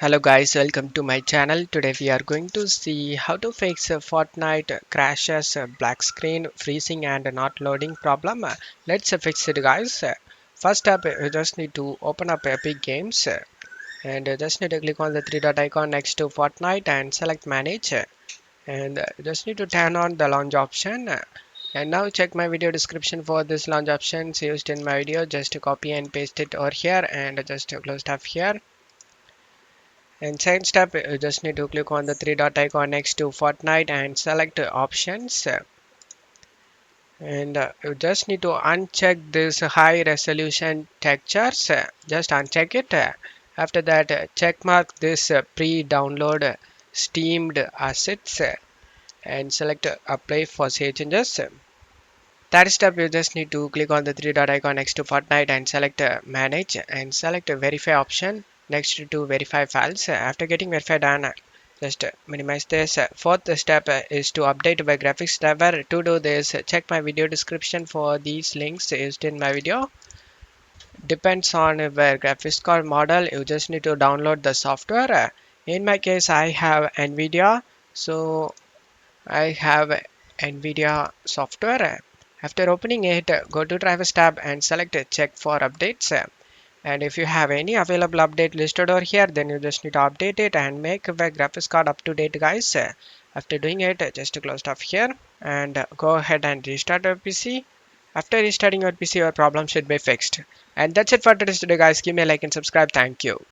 Hello guys, welcome to my channel. Today we are going to see how to fix Fortnite crashes, black screen, freezing and not loading problem. Let's fix it guys. First up, you just need to open up Epic Games and you just need to click on the three dot icon next to Fortnite and select manage and you just need to turn on the launch option. And now check my video description for this launch options used in my video. Just copy and paste it over here and just close tab here. And second step, you just need to click on the three dot icon next to Fortnite and select options. And you just need to uncheck this high resolution textures. Just uncheck it. After that, check mark this pre-download steamed assets and select apply for save changes. Third step, you just need to click on the three dot icon next to Fortnite and select manage and select verify option next to verify files. After getting verify done, just minimize this. Fourth step is to update my graphics driver. To do this, check my video description for these links used in my video. Depends on where graphics card model, you just need to download the software. In my case, I have Nvidia, so I have Nvidia software. After opening it, go to drivers tab and select check for updates. And if you have any available update listed over here, then you just need to update it and make the graphics card up to date guys. After doing it, just close off here and go ahead and restart your PC. After restarting your PC, your problem should be fixed. And that's it for today's video guys. Give me a like and subscribe. Thank you.